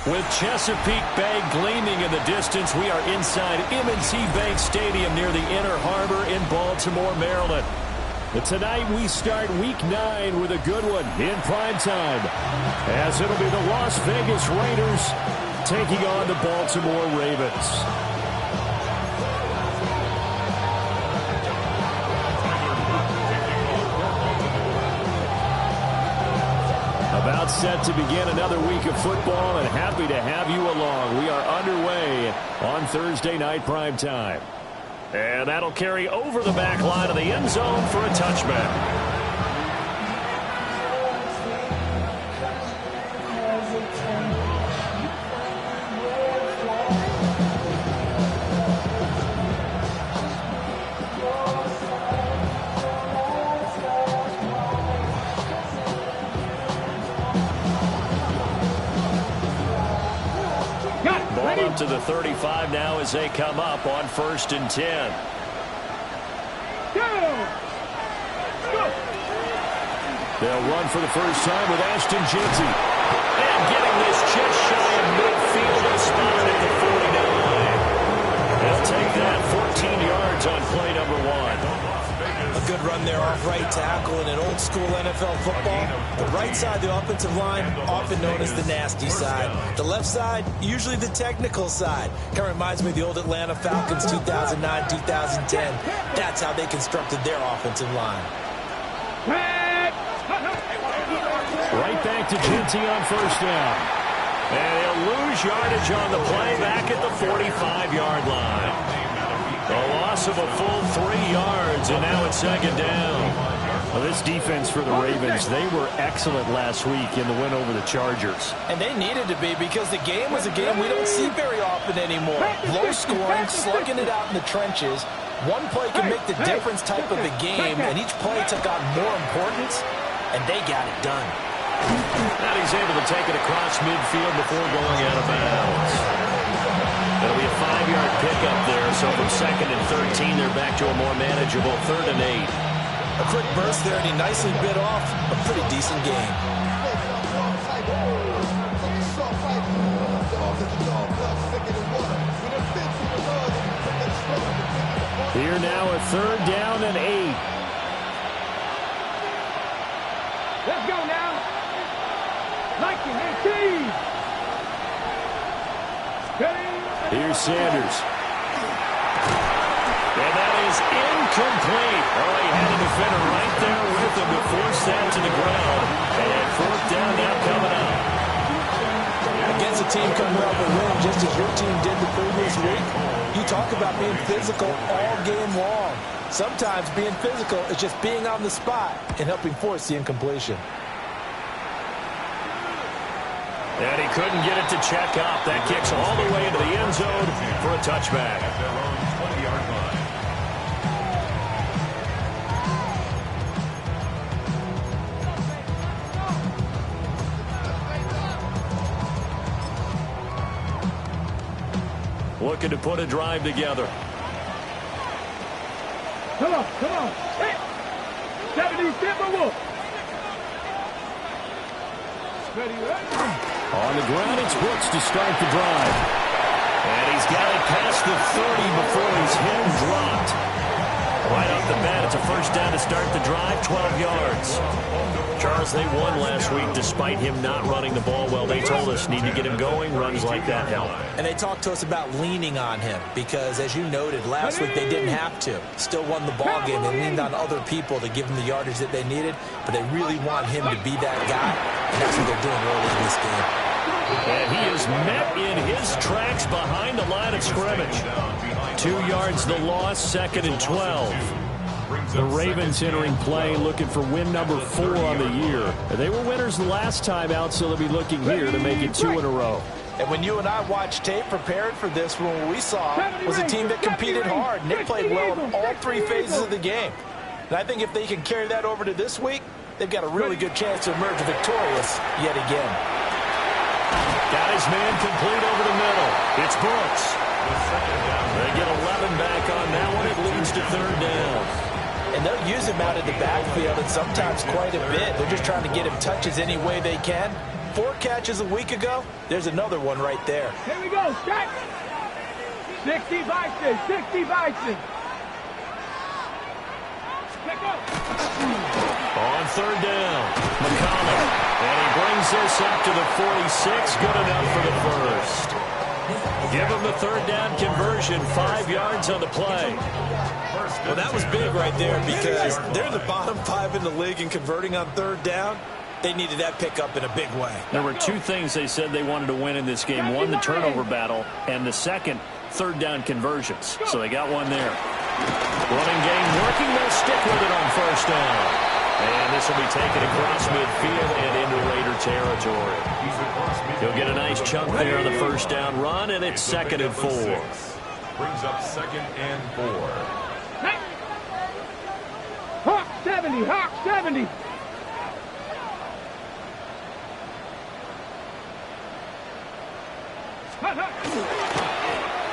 With Chesapeake Bay gleaming in the distance, we are inside M&T Bank Stadium near the Inner Harbor in Baltimore, Maryland. But tonight we start Week 9 with a good one in prime time, as it'll be the Las Vegas Raiders taking on the Baltimore Ravens. About set to begin another week of football, and happy to have you along. We are underway on Thursday night prime time. And that'll carry over the back line of the end zone for a touchback. Up to the 35 now as they come up on 1st and 10. They'll run for the first time with Ashton Jeanty. And getting this just shy of midfield and spotted at the 49. They'll take that 14 yards on play number 1. A good run there off right tackle in an old school NFL football. The right side of the offensive line, often known as the nasty side. The left side, usually the technical side. Kind of reminds me of the old Atlanta Falcons 2009, 2010. That's how they constructed their offensive line. Right back to Jeanty on first down. And he'll lose yardage on the play back at the 45-yard line. A loss of a full 3 yards, and now it's second down. Well, this defense for the Ravens, they were excellent last week in the win over the Chargers. And they needed to be, because the game was a game we don't see very often anymore. Low scoring, slugging it out in the trenches. One play can make the difference type of a game, and each play took on more importance, and they got it done. Now he's able to take it across midfield before going out of bounds. It'll be a 5-yard pickup there, so from 2nd and 13, they're back to a more manageable 3rd and 8. A quick burst there, and he nicely bit off a pretty decent game. Here now a 3rd down and 8. Let's go now. 1918. Here's Sanders. And that is incomplete. Oh, he had a defender right there with him to force that to the ground. And 4th down now coming up. Against a team coming off a win, just as your team did the previous week, you talk about being physical all game long. Sometimes being physical is just being on the spot and helping force the incompletion. And he couldn't get it to check up. That kicks all the way into the end zone for a touchback. Looking to put a drive together. Come on, come on. Hey, 70 Timberwolves. On the ground, it's Brooks to start the drive. And he's got it past the 30 before he's hit and dropped. Right off the bat, it's a first down to start the drive, 12 yards. Charles, they won last week despite him not running the ball well. They told us need to get him going. Runs like that help. And they talked to us about leaning on him because, as you noted, last week they didn't have to. Still won the ball game. They leaned on other people to give them the yardage that they needed, but they really want him to be that guy, and that's what they're doing early in this game. And he is met in his tracks behind the line of scrimmage. 2 yards the loss, 2nd and 12. The Ravens entering play looking for win number 4 on the year. They were winners the last time out, so they'll be looking here to make it 2 in a row. And when you and I watched tape prepared for this one, what we saw was a team that competed hard, and they played well in all 3 phases of the game. And I think if they can carry that over to this week, they've got a really good chance to emerge victorious yet again. Got his man complete over the middle. It's Brooks. They get 11 back on that one. It leads to 3rd down. And they'll use him out in the backfield, and sometimes quite a bit. They're just trying to get him touches any way they can. 4 catches a week ago, there's another one right there. Here we go, set. 60 Bison, 60 Bison. Pick up. On third down, McCollum. And he brings this up to the 46. Good enough for the first. Give him the third down conversion. 5 yards on the play. Well, that was big right there because they're the bottom 5 in the league in converting on third down. They needed that pickup in a big way. There were 2 things they said they wanted to win in this game. One, the turnover battle, and the second, third down conversions. So they got one there. Running game working. They'll stick with it on first down. And this will be taken across midfield and into Raider territory. He'll get a nice chunk there on the first down run, and it's 2nd and 4. Brings up 2nd and 4. Hawk 70, Hawk 70.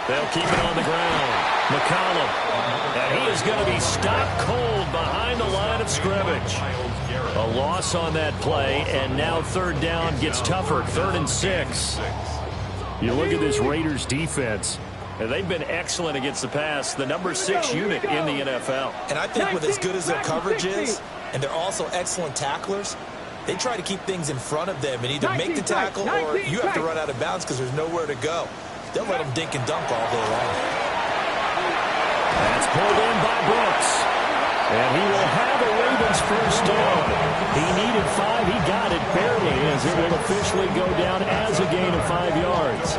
They'll keep it on the ground. McCollum. And he is going to be stopped cold behind the line of scrimmage. A loss on that play, and now third down gets tougher. 3rd and 6. You look at this Raiders defense, and they've been excellent against the pass. The number 6 unit in the NFL. And I think with as good as their coverage is, and they're also excellent tacklers, they try to keep things in front of them and either make the tackle or you have to run out of bounds because there's nowhere to go. They'll let them dink and dunk all day long. That's pulled in by Brooks. And he will have a Ravens first down. He needed 5. He got it barely as it will officially go down as a gain of 5 yards.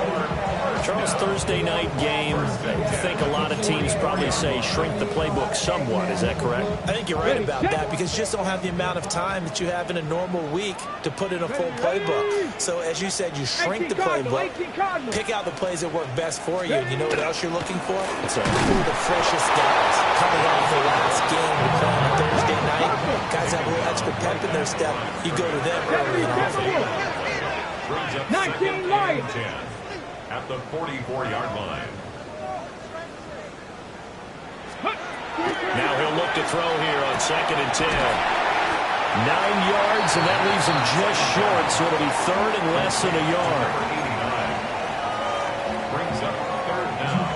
Charles, Thursday night game, I think a lot of teams probably say shrink the playbook somewhat. Is that correct? I think you're right about that because you just don't have the amount of time that you have in a normal week to put in a full playbook. So as you said, you shrink the playbook, pick out the plays that work best for you. And you know what else you're looking for? Who are the freshest guys coming off the last game to play on Thursday night? Guys have a little extra pep in their step. You go to them early and often. Brings up 19 2nd and 10 at the 44-yard line. Now he'll look to throw here on 2nd and 10. 9 yards, and that leaves him just short, so it'll be 3rd and less than a yard. Brings up 3rd down.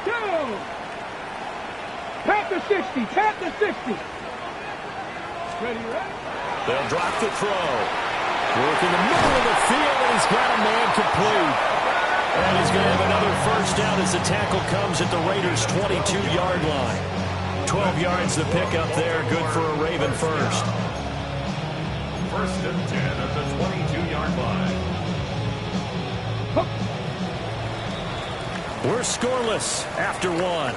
Go! Tap the 60, tap the 60. Ready, ready? They'll drop the throw. Work in the middle of the field, and he's got a man complete. And he's going to have another first down as the tackle comes at the Raiders' 22-yard line. 12 yards to pick up there. Good for a Raven first. 1st and 10 at the 22-yard line. We're scoreless after 1.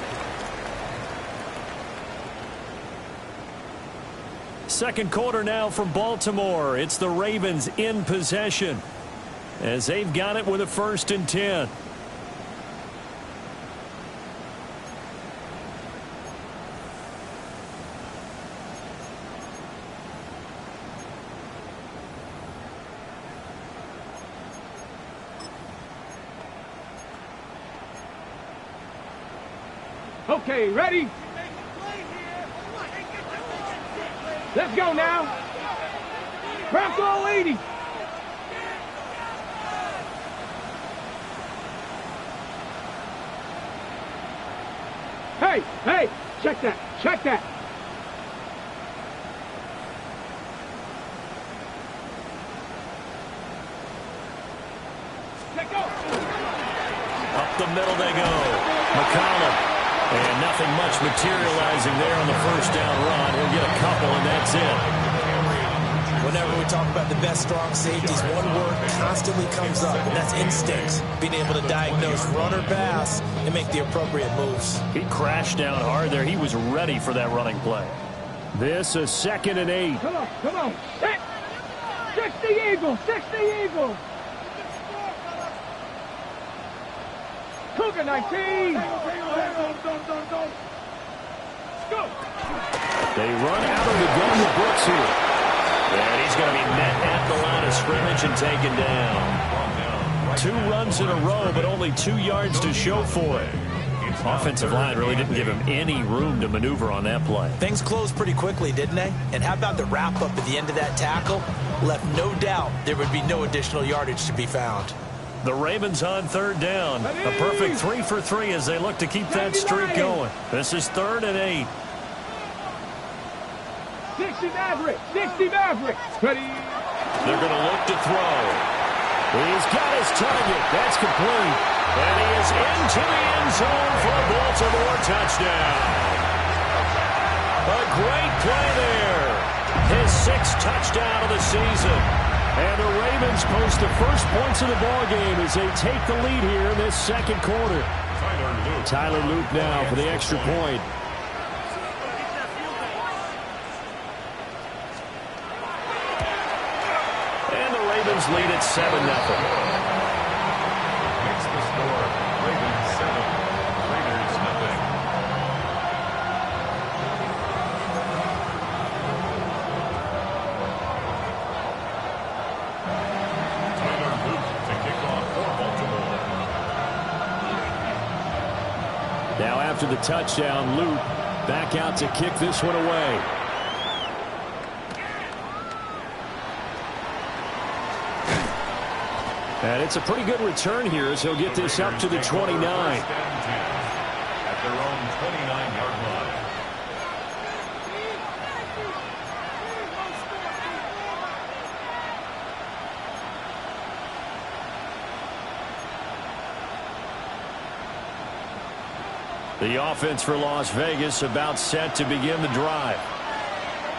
Second quarter now from Baltimore. It's the Ravens in possession as they've got it with a 1st and 10. Okay, ready? Let's go now. Press all 80. Hey, hey, check that, check that. Let go. Up the middle they go. McCollum. And nothing much materializing there on the first down run. He'll get a couple, and that's it. Whenever we talk about the best strong safeties, one word constantly comes up, and that's instincts. Being able to diagnose run or pass and make the appropriate moves. He crashed down hard there. He was ready for that running play. This is 2nd and 8. Come on, come on. 60 Eagles, 60 Eagles. Cougar 19. Go. They run out of the gun with Brooks here. And he's going to be met at the line of scrimmage and taken down. 2 runs in a row, but only 2 yards to show for it. Offensive line really didn't give him any room to maneuver on that play. Things closed pretty quickly, didn't they? And how about the wrap-up at the end of that tackle? Left no doubt there would be no additional yardage to be found. The Ravens on third down. A perfect 3 for 3 as they look to keep that streak going. This is 3rd and 8. 60 Maverick. 60 Maverick. Ready. They're going to look to throw. He's got his target. That's complete. And he is into the end zone for a Baltimore touchdown. A great play there. His 6th touchdown of the season. And the Ravens post the first points of the ballgame as they take the lead here in this second quarter. Tyler Luke now for the extra point. And the Ravens lead at 7-0. Makes the score. Ravens 7, Raiders nothing. Tyler Luke to kick off for Baltimore. Now after the touchdown, Luke back out to kick this one away. And it's a pretty good return here as he'll get this up to the 29. At their own 29-yard line. The offense for Las Vegas about set to begin the drive.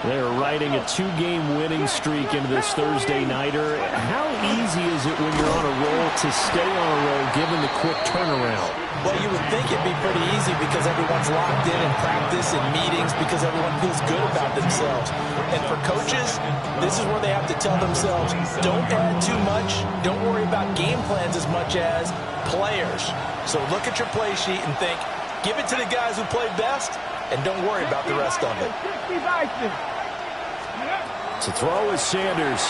They're riding a 2-game winning streak into this Thursday nighter. How easy is it when you're on a roll to stay on a roll given the quick turnaround? Well, you would think it'd be pretty easy because everyone's locked in practice and meetings because everyone feels good about themselves. And for coaches, this is where they have to tell themselves, don't add too much. Don't worry about game plans as much as players. So look at your play sheet and think, give it to the guys who played best, and don't worry about the rest of it. To throw is Sanders.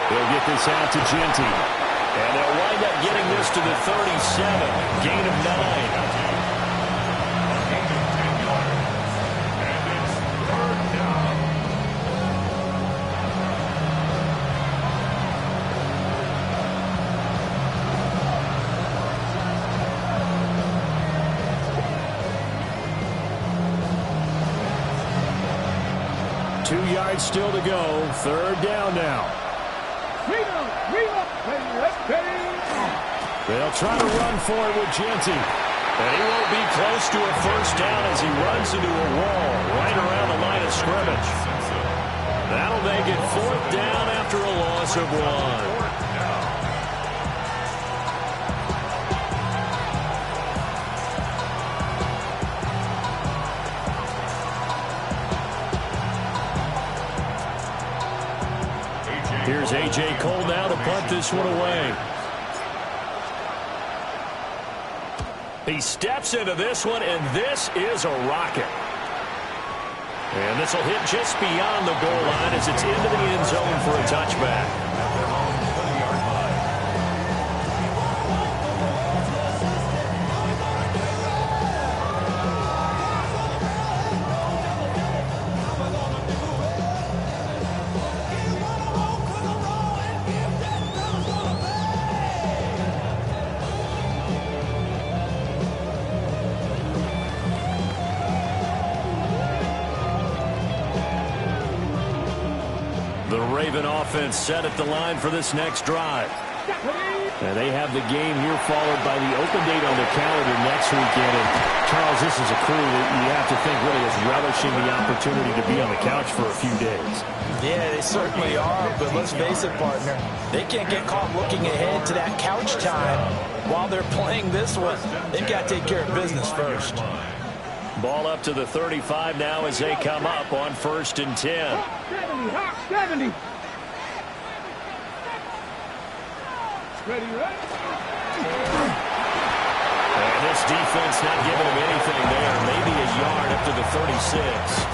They'll get this out to Genty. And they'll wind up getting this to the 37. Gain of 9. Still to go. 3rd down now. They'll try to run for it with Genty. And he won't be close to a first down as he runs into a wall right around the line of scrimmage. That'll make it 4th down after a loss of 1. Here's A.J. Cole now to punt this one away. He steps into this one, and this is a rocket. And this will hit just beyond the goal line as it's into the end zone for a touchback. Offense set at the line for this next drive. And they have the game here followed by the open date on the calendar next weekend. And Charles, this is a crew that you have to think really is relishing the opportunity to be on the couch for a few days. Yeah, they certainly are, but let's face it, partner. They can't get caught looking ahead to that couch time while they're playing this one. They've got to take care of business first. Ball up to the 35 now as they come up on 1st and 10. 70. Ready. And this defense not giving him anything there. Maybe a yard up to the 36.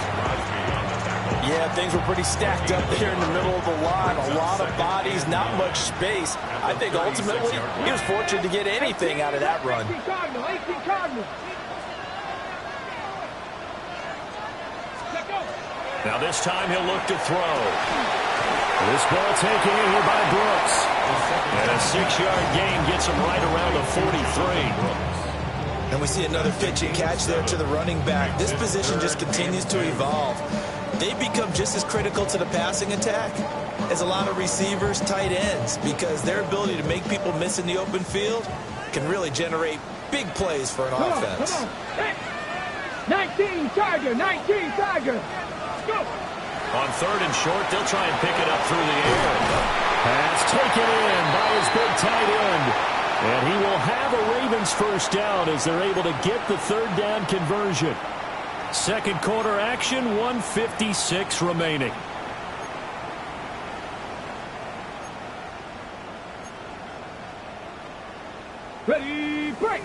Yeah, things were pretty stacked up there in the middle of the line. A lot of bodies, not much space. I think ultimately he was fortunate to get anything out of that run. 18 Cardinal, 18 Cardinal. Let go. Now this time he'll look to throw. This ball taken in here by Brooks. And a 6-yard gain gets him right around the 43. And we see another pitch and catch there to the running back. This position just continues to evolve. They become just as critical to the passing attack as a lot of receivers, tight ends, because their ability to make people miss in the open field can really generate big plays for an offense. Come on. Hey. 19 Tiger, 19 Tiger. Go. On 3rd and short, they'll try and pick it up through the air. Pass taken in by his big tight end. And he will have a Ravens first down as they're able to get the 3rd down conversion. Second quarter action, 1:56 remaining. Ready, break.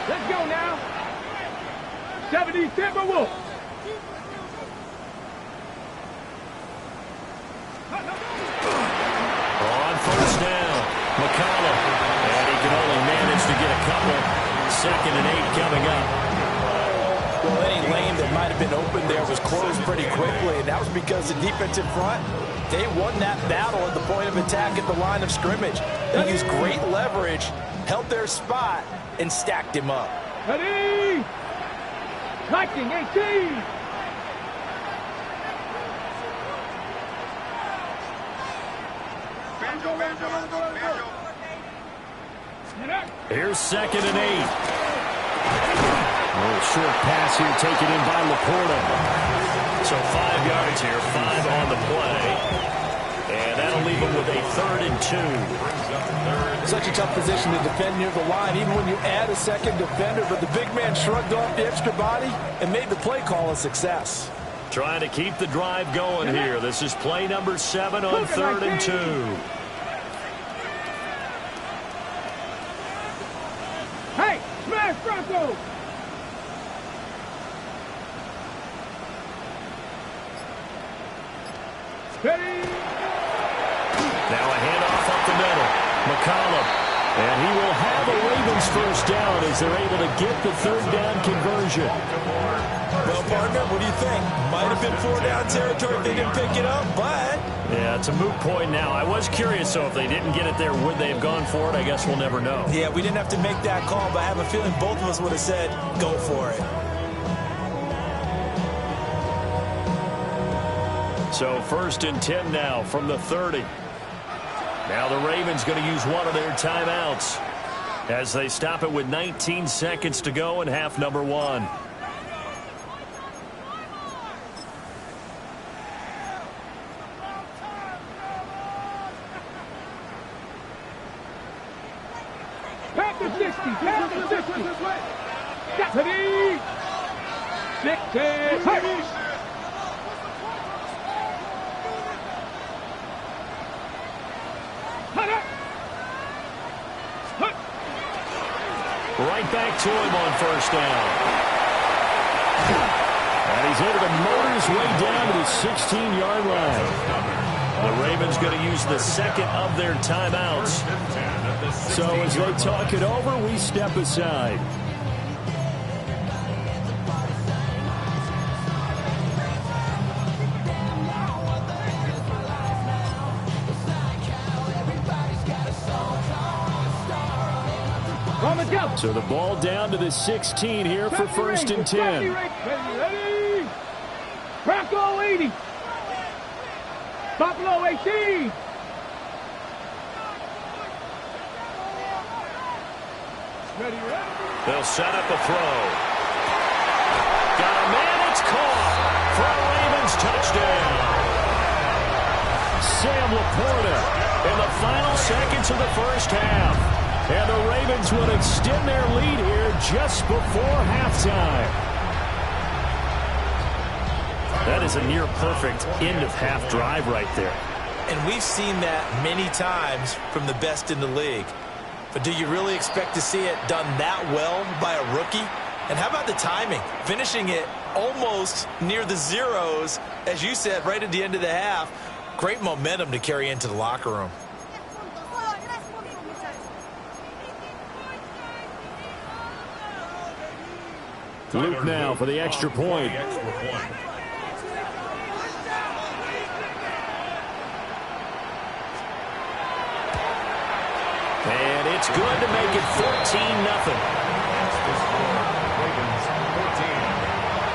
Let's go now. 70 Timberwolves. On first down, McCollum. And he can only manage to get a couple. 2nd and 8 coming up. Well, any lane that might have been open there was closed pretty quickly, and that was because the defensive front, they won that battle at the point of attack at the line of scrimmage. They used great leverage, held their spot, and stacked him up. Ready. Liking 18. Here's 2nd and 8. A short pass here taken in by Laporta. So 5 yards here, 5 on the play. And that'll leave him with a 3rd and 2. Such a tough position to defend near the line, even when you add a second defender, but the big man shrugged off the extra body and made the play call a success. Trying to keep the drive going here. This is play number 7 on 3rd and 2. Hey, smash Bronco! Ready? Now a handoff up the middle. McCollum. And he will have a Ravens first down as they're able to get the 3rd down conversion. Well, partner, what do you think? Might have been 4 down territory if they didn't pick it up, but... Yeah, it's a moot point now. I was curious, so if they didn't get it there, would they have gone for it? I guess we'll never know. Yeah, we didn't have to make that call, but I have a feeling both of us would have said, go for it. So 1st and 10 now from the 30. Now the Ravens going to use one of their timeouts as they stop it with 19 seconds to go in half number 1. Panther 60, Panther 60. Ready? 60, hey! Right back to him on first down. And he's able to motor his way down to the 16-yard line. The Ravens going to use the 2nd of their timeouts. So as they talk it over, we step aside. So the ball down to the 16 here for 1st and 10. Ready? Bronco 80. Buffalo 18. Ready? They'll set up a throw. Got a man, it's caught for a Ravens touchdown. Sam Laporta in the final seconds of the first half. And the Ravens will extend their lead here just before halftime. That is a near-perfect end-of-half drive right there. And we've seen that many times from the best in the league. But do you really expect to see it done that well by a rookie? And how about the timing? Finishing it almost near the zeros, as you said, right at the end of the half. Great momentum to carry into the locker room. Luke now for the extra point. And it's good to make it 14-0. That's the score. Ravens 14.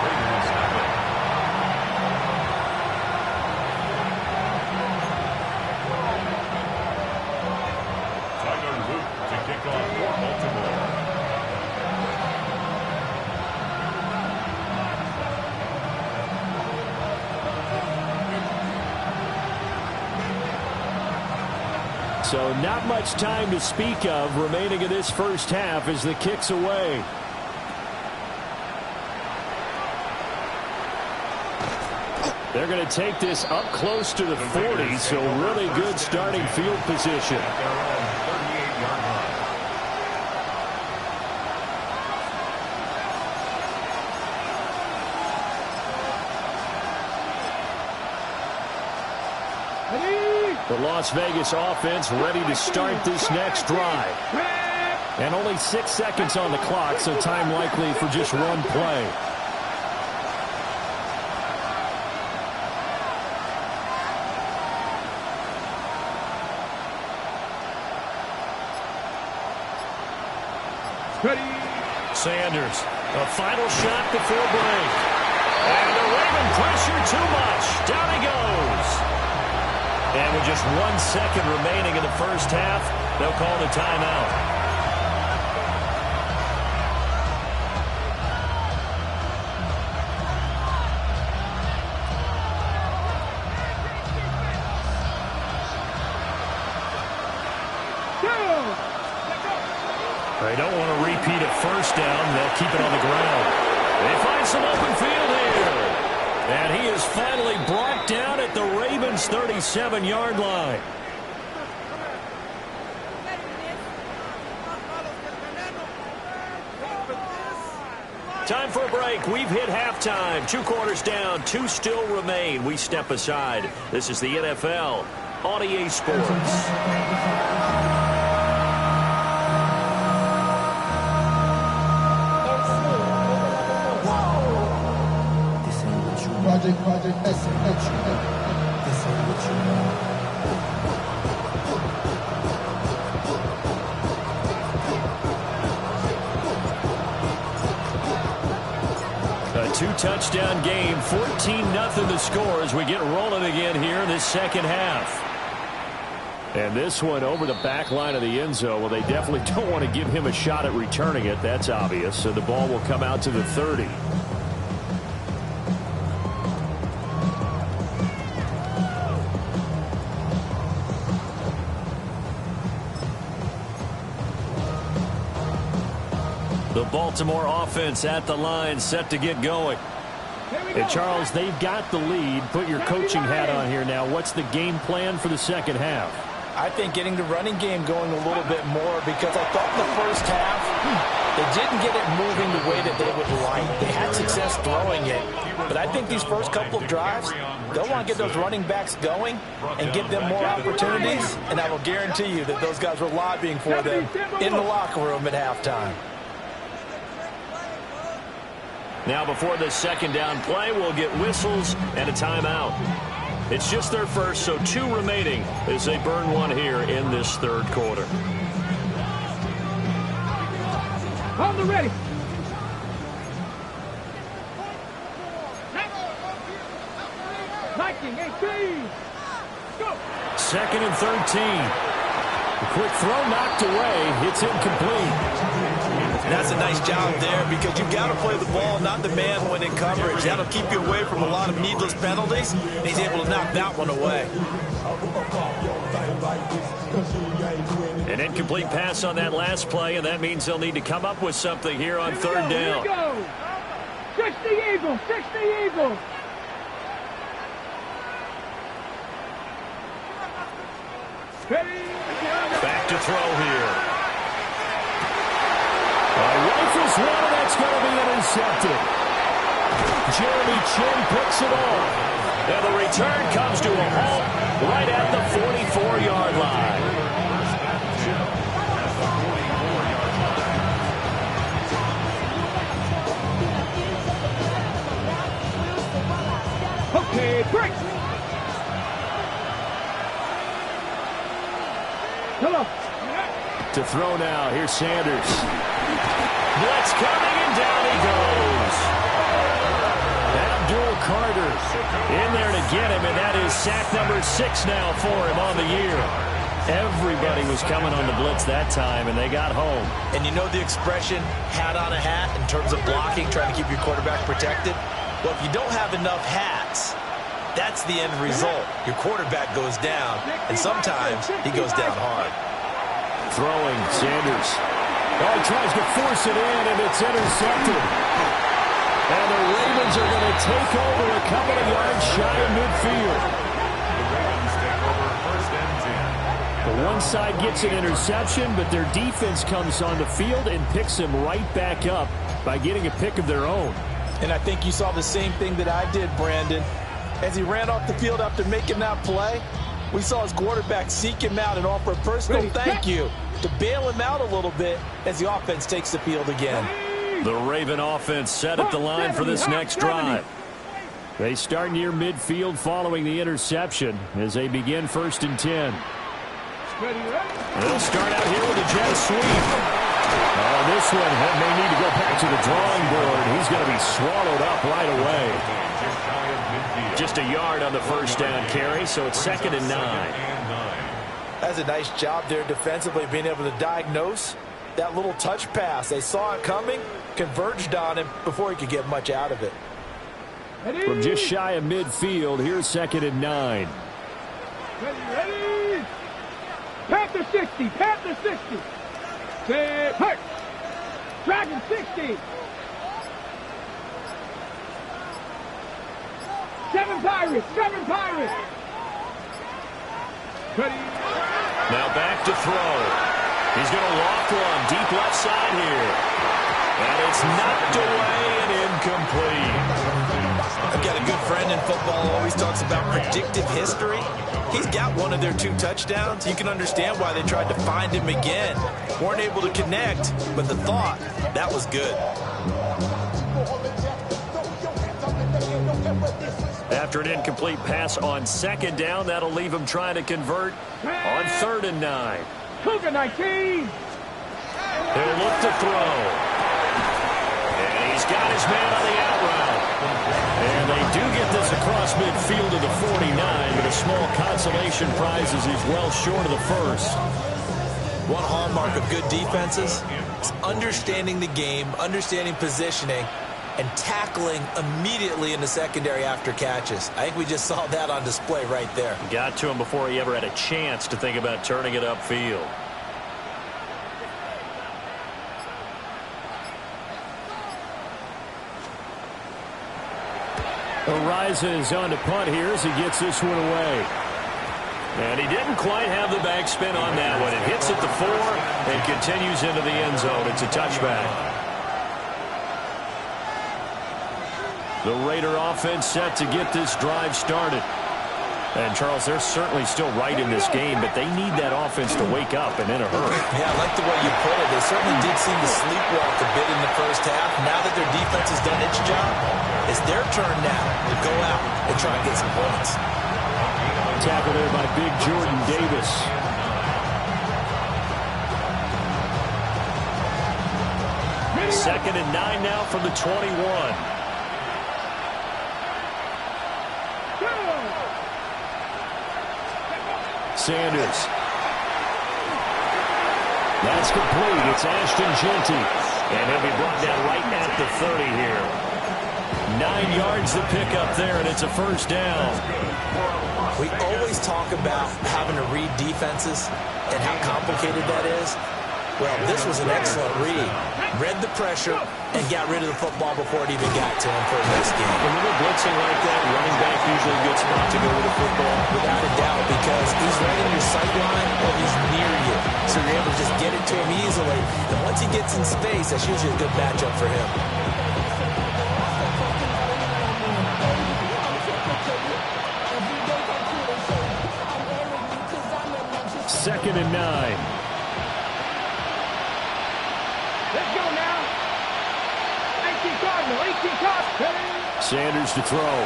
Raiders nothing. Tyler Luke to kick off for Baltimore. So not much time to speak of remaining in this first half as the kick's away. They're going to take this up close to the 40, so really good starting field position. At their own 38-yard line. The Las Vegas offense ready to start this next drive. And only 6 seconds on the clock, so time likely for just one play. Sanders, a final shot before break. And the Raven pressure too much. Down he goes. And with just 1 second remaining in the first half, they'll call the timeout. They don't want to repeat a first down. They'll keep it on the ground. They find some open field here. And he is finally brought down at the Ravens' 37-yard line. Time for a break. We've hit halftime. 2 quarters down. 2 still remain. We step aside. This is the NFL on EA Sports. Project S. This ain't what you want. A 2-touchdown game, 14-0 the score as we get rolling again here in this second half. And this one over the back line of the end zone. Well, they definitely don't want to give him a shot at returning it. That's obvious. So the ball will come out to the 30. The Baltimore offense at the line, set to get going. And Charles, they've got the lead. Put your coaching hat on here now. What's the game plan for the second half? I think getting the running game going a little bit more, because I thought in the first half they didn't get it moving the way that they would like. They had success throwing it. But I think these first couple of drives, they'll want to get those running backs going and give them more opportunities. And I will guarantee you that those guys were lobbying for them in the locker room at halftime. Now before the second down play, we'll get whistles and a timeout. It's just their first, so 2 remaining as they burn one here in this third quarter. Hold it ready. Liking 18. Go. 2nd and 13. A quick throw knocked away. It's incomplete. That's a nice job there, because you've got to play the ball, not the man when in coverage. That'll keep you away from a lot of needless penalties. And he's able to knock that one away. An incomplete pass on that last play, and that means they'll need to come up with something here on third down. Here we go. 60 Eagles, 60 Eagles. Back to throw here. Rifles one, and that's going to be intercepted. Jeremy Chin picks it off. And the return comes to a halt right at the 44-yard line. Okay, break. Come on. To throw now. Here's Sanders. Blitz coming, and down he goes. Abdul Carter in there to get him, and that is sack number 6 now for him on the year. Everybody was coming on the blitz that time, and they got home. And you know the expression, hat on a hat, in terms of blocking, trying to keep your quarterback protected? Well, if you don't have enough hats, that's the end result. Your quarterback goes down, and sometimes he goes down hard. Throwing, Sanders. Oh, he tries to force it in, and it's intercepted. And the Ravens are going to take over a couple of yards shy of midfield. The Ravens take over first and 10. The one side gets an interception, but their defense comes on the field and picks them right back up by getting a pick of their own. And I think you saw the same thing that I did, Brandon. As he ran off the field after making that play, we saw his quarterback seek him out and offer a personal thank you to bail him out a little bit as the offense takes the field again. The Raven offense set at the line for this next drive. They start near midfield following the interception as they begin 1st and 10. They'll start out here with a jet sweep. This one may need to go back to the drawing board. He's going to be swallowed up right away. Just a yard on the first down carry, so it's 2nd and 9. That's a nice job there defensively, being able to diagnose that little touch pass. They saw it coming, converged on him before he could get much out of it. From just shy of midfield, here's 2nd and 9. Ready. Panther 60. Panther 60. Hurt. Dragon 60. 7 Pirates. 7 Pirates. Ready. Now back to throw. He's going to loft one deep left side here. And it's knocked away and incomplete. I've got a good friend in football who always talks about predictive history. He's got one of their 2 touchdowns. You can understand why they tried to find him again. Weren't able to connect, but the thought, that was good. After an incomplete pass on 2nd down, that'll leave him trying to convert on 3rd and 9. Cougar 19. He'll look to throw. And he's got his man on the out route. And they do get this across midfield to the 49, but a small consolation prize as he's well short of the first. One hallmark of good defenses is understanding the game, understanding positioning, and tackling immediately in the secondary after catches. I think we just saw that on display right there. Got to him before he ever had a chance to think about turning it upfield. Ariza is on to punt here as he gets this one away. And he didn't quite have the back spin on that one. It hits at the 4 and continues into the end zone. It's a touchback. The Raider offense set to get this drive started. And, Charles, they're certainly still right in this game, but they need that offense to wake up and in a hurry. Yeah, I like the way you put it. They certainly did seem to sleepwalk a bit in the first half. Now that their defense has done its job, it's their turn now to go out and try and get some points. Tackle there by big Jordan Davis. Second and 9 now from the 21. Sanders. That's complete. It's Ashton Jeanty. And he'll be brought down right at the 30 here. 9 yards to pick up there, and it's a first down. We always talk about having to read defenses and how complicated that is. Well, this was an excellent read. Read the pressure and got rid of the football before it even got to him for a nice game. When you're blitzing like that, running back usually a good spot to go with the football. Without a doubt, because he's right in your sight line or he's near you. So you're able to just get it to him easily. And once he gets in space, that's usually a good matchup for him. 2nd and 9. Let's go now. 18 Cardinal, 18 Cardinal. Sanders to throw.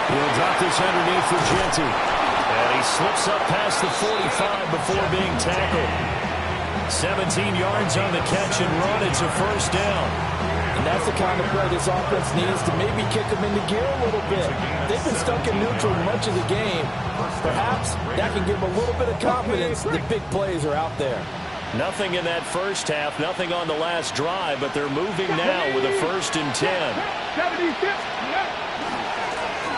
He'll drop this underneath for Genty. And he slips up past the 45 before being tackled. 17 yards on the catch and run. It's a first down. And that's the kind of play this offense needs to maybe kick them into gear a little bit. They've been stuck in neutral much of the game. Perhaps that can give them a little bit of confidence that big plays are out there. Nothing in that first half, nothing on the last drive, but they're moving now with a 1st and 10. 76.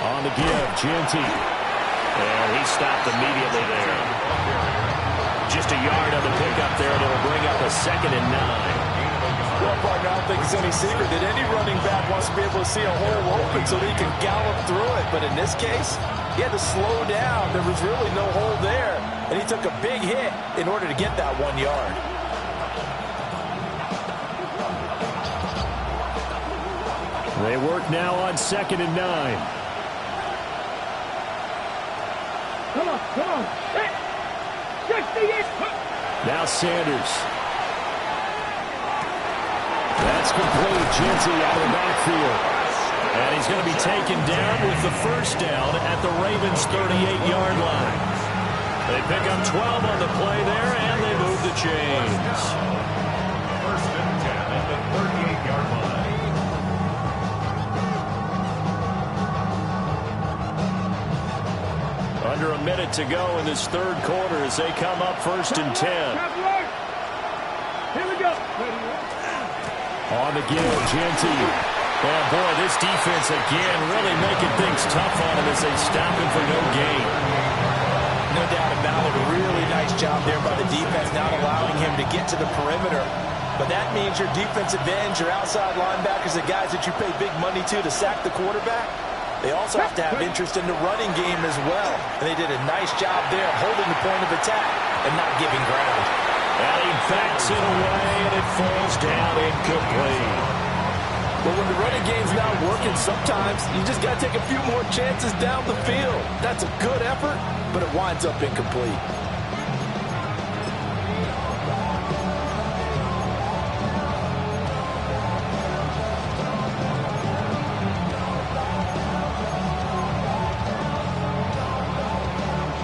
On the give, Genty. And he stopped immediately there. Just a yard on the pickup there, and it'll bring up a 2nd and 9. Well, partner, I don't think it's any secret that any running back wants to be able to see a hole open so that he can gallop through it. But in this case, he had to slow down. There was really no hole there. And he took a big hit in order to get that 1 yard. They work now on 2nd and 9. Come on, come on. 68. Now Sanders. That's complete. Genty out of the backfield. And he's going to be taken down with the first down at the Ravens' 38-yard line. They pick up 12 on the play there, and they move the chains. 1st and 10 at the 38-yard line. Under a minute to go in this 3rd quarter as they come up 1st and 10. Here we go. On the give, Genty. Oh, boy, this defense again really making things tough on him as they stop him for no gain. No doubt about it. A really nice job there by the defense, not allowing him to get to the perimeter. But that means your defensive ends, your outside linebackers, the guys that you pay big money to sack the quarterback, they also have to have interest in the running game as well. And they did a nice job there holding the point of attack and not giving ground. And he backs it away, and it falls down incomplete. But when the running game's not working, sometimes you just got to take a few more chances down the field. That's a good effort, but it winds up incomplete.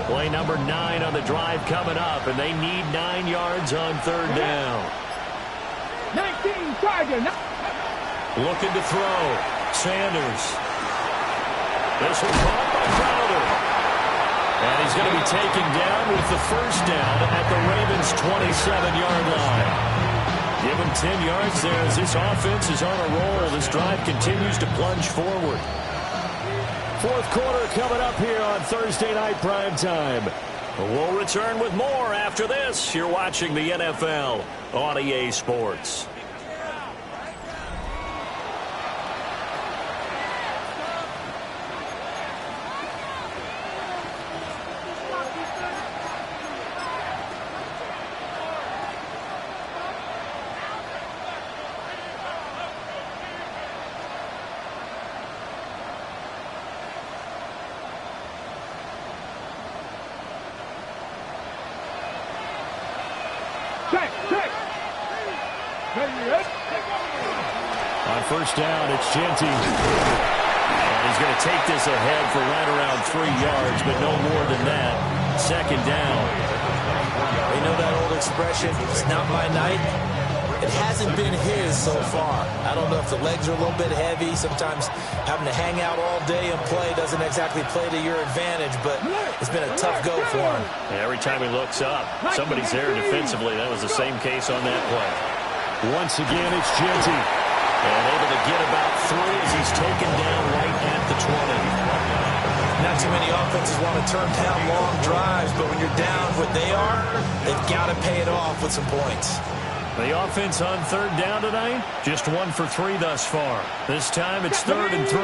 Play number 9 on the drive coming up, and they need 9 yards on 3rd down. 19 Sergeant. Looking to throw. Sanders. This one caught by Crowder. And he's going to be taken down with the first down at the Ravens' 27-yard line. Give him 10 yards there as this offense is on a roll. This drive continues to plunge forward. 4th quarter coming up here on Thursday Night Primetime. We'll return with more after this. You're watching the NFL on EA Sports. On 1st down, it's Genty. And he's going to take this ahead for right around 3 yards, but no more than that. 2nd down. You know that old expression, it's not my night? It hasn't been his so far. I don't know if the legs are a little bit heavy. Sometimes having to hang out all day and play doesn't exactly play to your advantage, but it's been a tough go for him. And every time he looks up, somebody's there defensively. That was the same case on that play. Once again, it's Genty. And able to get about 3 as he's taken down right at the 20. Not too many offenses want to turn down long drives, but when you're down what they are, they've got to pay it off with some points. The offense on 3rd down tonight, just 1 for 3 thus far. This time it's 3rd and 3.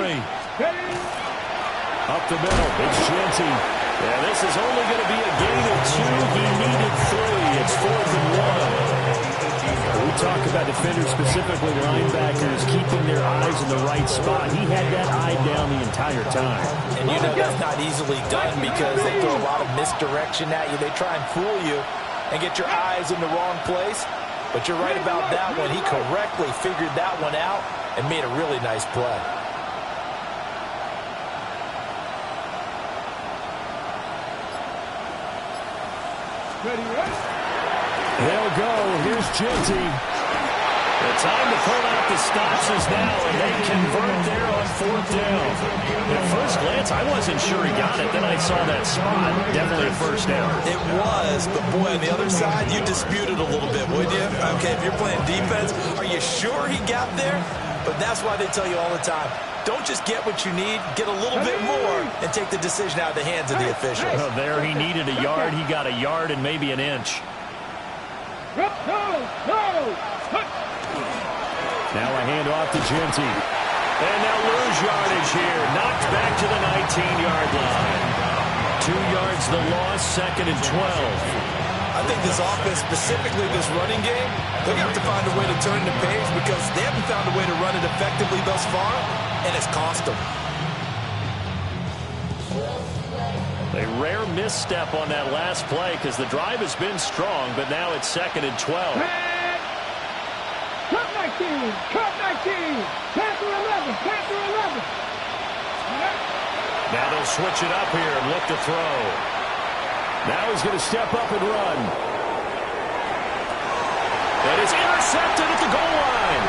Up the middle, it's Genty. Yeah, this is only going to be a gain of 2. He needed 3. It's 4th and 1. We talk about defenders, specifically linebackers, keeping their eyes in the right spot. He had that eye down the entire time. And you know that's not easily done because they throw a lot of misdirection at you. They try and fool you and get your eyes in the wrong place. But you're right about that one. He correctly figured that one out and made a really nice play. They'll go. Here's Genty. The time to pull out the stops is now, and they convert there on 4th down. At first glance, I wasn't sure he got it. Then I saw that spot. Definitely a first down. It was, but boy, on the other side, you disputed a little bit, wouldn't you? Okay, if you're playing defense, are you sure he got there? But that's why they tell you all the time, don't just get what you need, get a little bit more, and take the decision out of the hands of the officials. Well, there he needed a yard. He got a yard and maybe an inch. Now a handoff to Genty. And they'll lose yardage here. Knocked back to the 19-yard line. 2 yards the loss, 2nd and 12. I think this offense, specifically this running game, they're going to have to find a way to turn the page because they haven't found a way to run it effectively thus far, and it's cost them. A rare misstep on that last play because the drive has been strong, but now it's 2nd and 12. Cut 19, cut 19, Panther 11, Panther 11. Now they'll switch it up here and look to throw. Now he's going to step up and run. That is intercepted at the goal line.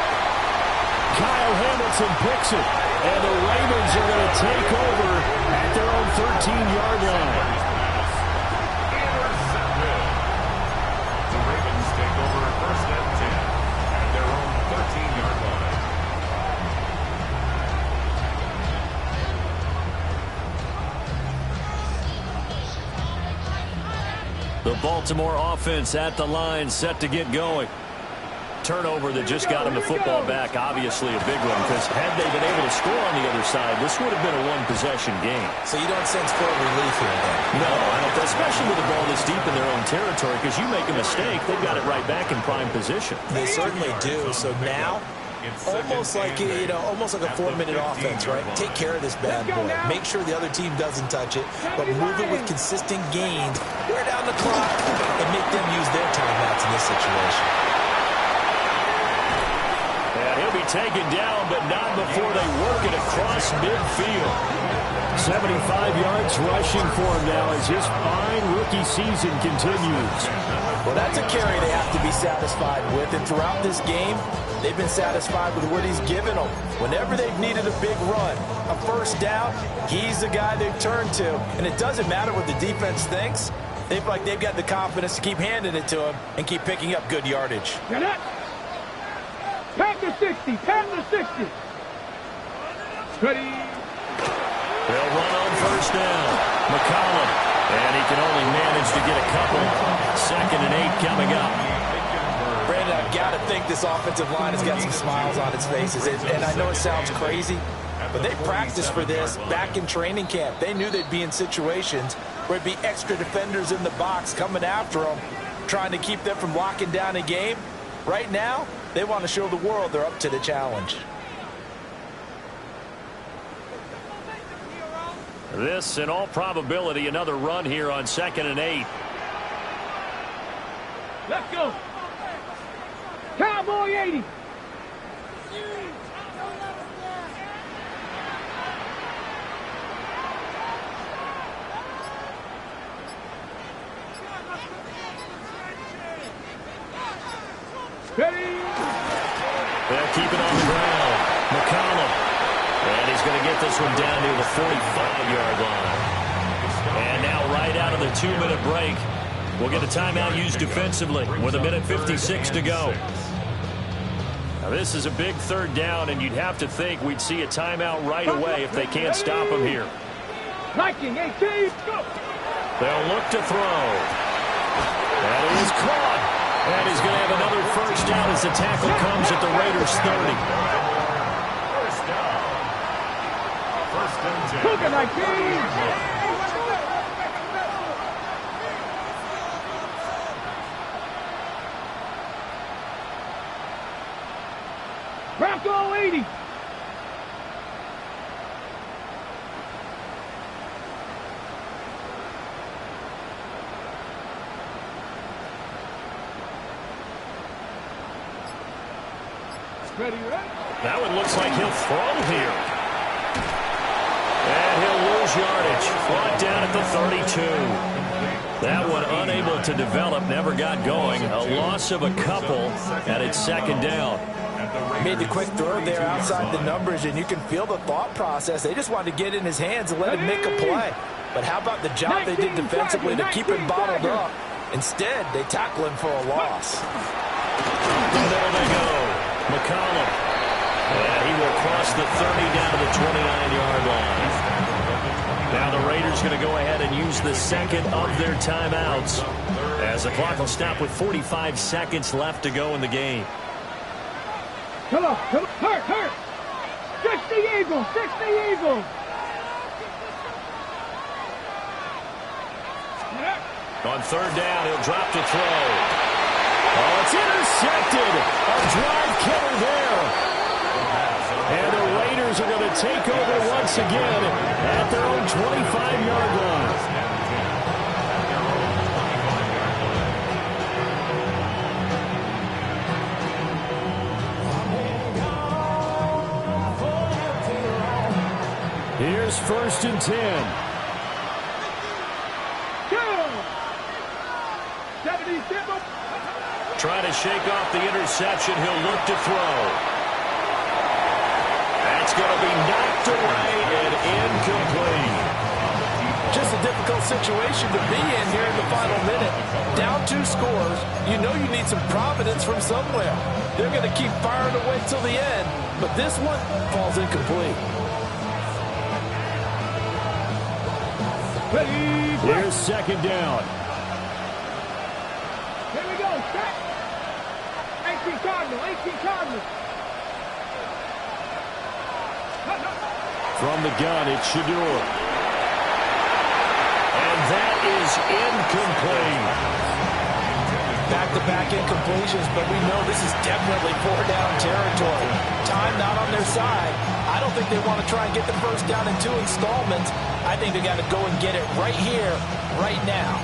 Kyle Hamilton picks it, and the Ravens are going to take over at their own 13-yard line. Intercepted. The Ravens take over 1st and 10 at their own 13-yard line. The Baltimore offense at the line, set to get going. Turnover that just got him the football back, obviously a big one, because had they been able to score on the other side, this would have been a one-possession game. So you don't sense full relief here, then? No, I don't, especially with the ball this deep in their own territory, because you make a mistake, they've got it right back in prime position. They certainly do. So now, almost like almost like a 4-minute offense, right? Take care of this bad boy. Make sure the other team doesn't touch it, but move it with consistent gains. Wear down the clock and make them use their timeouts in this situation. And he'll be taken down, but not before they work it across midfield. 75 yards rushing for him now as his fine rookie season continues. Well, that's a carry they have to be satisfied with, and throughout this game, they've been satisfied with what he's given them. Whenever they've needed a big run, a first down, he's the guy they've turned to. And it doesn't matter what the defense thinks. They've got the confidence to keep handing it to him and keep picking up good yardage. Panther 60, Panther 60. Ready. They'll run on first down. McCollum, and he can only manage to get a couple. 2nd and 8 coming up. Brandon, I've got to think this offensive line has got some smiles on its faces. And I know it sounds crazy, but they practiced for this back in training camp. They knew they'd be in situations where it'd be extra defenders in the box coming after them, trying to keep them from locking down a game. Right now, they want to show the world they're up to the challenge. This, in all probability, another run here on 2nd and 8. Let's go. Cowboy 80. Ready. They'll keep it on the ground. McCollum. And he's going to get this one down near the 45-yard line. And now right out of the 2-minute break, we'll get a timeout used defensively with 1:56 to go. Now this is a big 3rd down, and you'd have to think we'd see a timeout right away if they can't stop him here. Viking 18, go. They'll look to throw. That is caught. And he's going to have another first down as the tackle comes at the Raiders' 30. First down. 1st and 10. Look at 19. Bronco 80. That one looks like he'll throw here. And he'll lose yardage. Brought down at the 32. That one unable to develop, never got going. A loss of a couple, and it's second down. Made the quick throw there outside the numbers, and you can feel the thought process. They just wanted to get in his hands and let him make a play. But how about the job they did defensively to keep him bottled up? Instead, they tackle him for a loss. And there they go. McCollum. And he will cross the 30 down to the 29-yard line. Now the Raiders going to go ahead and use the second of their timeouts, as the clock will stop with 45 seconds left to go in the game. Come on, hurt. 60 Eagles. On third down, he'll drop to throw. Oh, it's intercepted. A drive killer there. And the Raiders are going to take over once again at their own 25-yard line. Here's 1st and 10. Trying to shake off the interception. He'll look to throw. That's going to be knocked away and incomplete. Just a difficult situation to be in here in the final minute. Down 2 scores. You know you need some providence from somewhere. They're going to keep firing away till the end, but this one falls incomplete. Here's second down. Here we go. Set. 18 Cardinals. From the gun, it's Shador. And that is incomplete. Back-to-back incompletions, but we know this is definitely 4-down territory. Time not on their side. I don't think they want to try and get the first down in 2 installments. I think they got to go and get it right here, right now.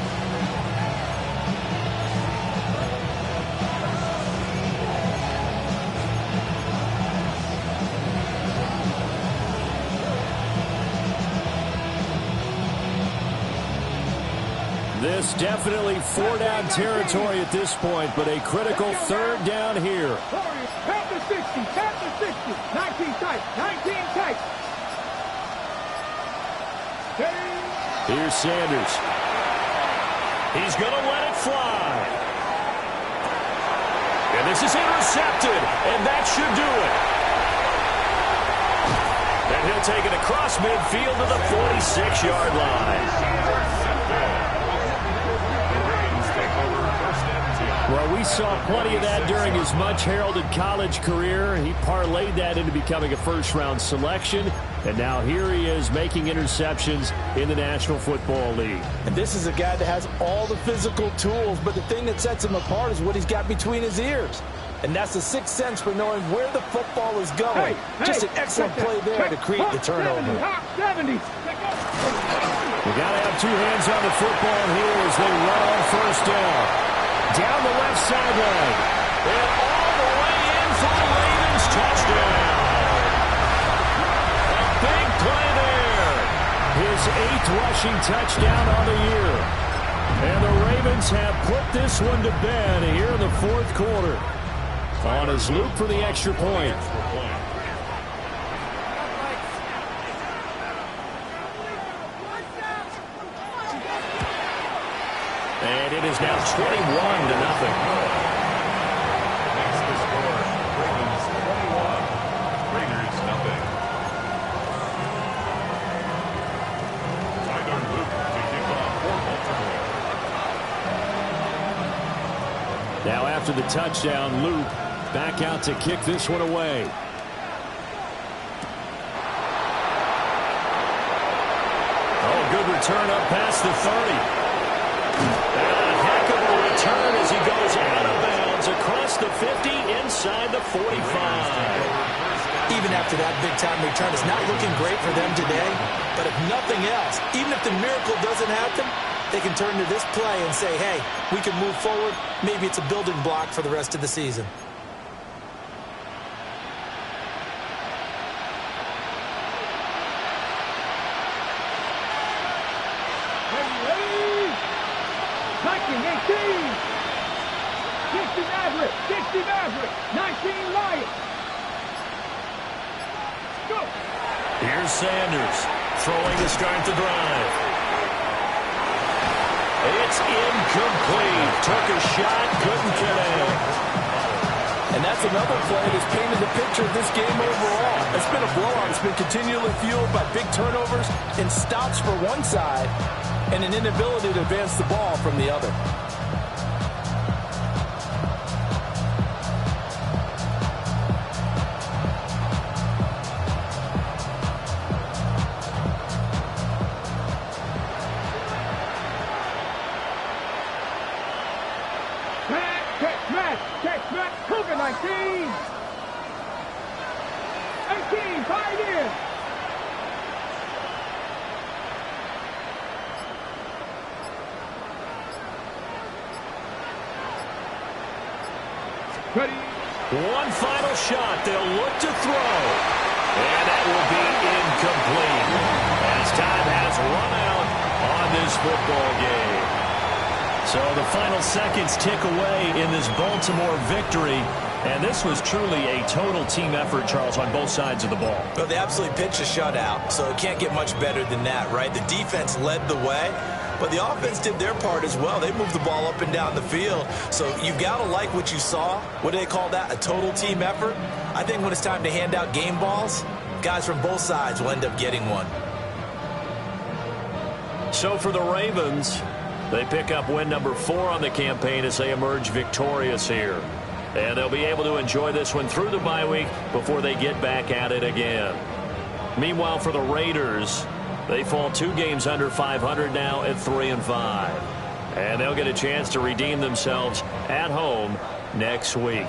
This definitely 4-down territory at this point, but a critical third down here. Tap the 60. 19 tight. Here's Sanders. He's going to let it fly. And this is intercepted, and that should do it. And he'll take it across midfield to the 46-yard line. Well, we saw plenty of that during his much-heralded college career. He parlayed that into becoming a first-round selection, and now here he is making interceptions in the National Football League. And this is a guy that has all the physical tools, but the thing that sets him apart is what he's got between his ears. And that's the sixth sense for knowing where the football is going. Just an excellent play there to create the turnover. 70. We got to have 2 hands on the football here as they run on first down. Down the left sideline. And all the way in for the Ravens touchdown. A big play there. His 8th rushing touchdown on the year. And the Ravens have put this one to bed here in the 4th quarter. On his loop for the extra point. And it is now 21-0. Makes the score. Ravens 21. Raiders nothing. Tyler Luke to kick off for Baltimore. Now after the touchdown, Luke back out to kick this one away. Oh, good return up past the 30. And a heck of a return as he goes out of bounds across the 50 inside the 45. Even after that big-time return, it's not looking great for them today. But if nothing else, even if the miracle doesn't happen, they can turn to this play and say, hey, we can move forward. Maybe it's a building block for the rest of the season. blocking, 18. 60 Maverick, 60 Maverick, 19 Lions. Go. Here's Sanders throwing to start the drive. It's incomplete. Took a shot, couldn't connect. And that's another play that's painted the picture of this game overall. It's been a blowout. It's been continually fueled by big turnovers and stops for one side and an inability to advance the ball from the other. Catch, Cougar 19. 18, Pioneers. Ready. One final shot. They'll look to throw. And that will be incomplete as time has run out on this football game. So the final seconds tick away in this Baltimore victory. And this was truly a total team effort, Charles, on both sides of the ball. Well, they absolutely pitched a shutout, so it can't get much better than that, right? The defense led the way, but the offense did their part as well. They moved the ball up and down the field. So you've got to like what you saw. What do they call that? A total team effort? I think when it's time to hand out game balls, guys from both sides will end up getting one. So for the Ravens, they pick up win number 4 on the campaign as they emerge victorious here. And they'll be able to enjoy this one through the bye week before they get back at it again. Meanwhile, for the Raiders, they fall 2 games under 500 now at 3-5. And they'll get a chance to redeem themselves at home next week.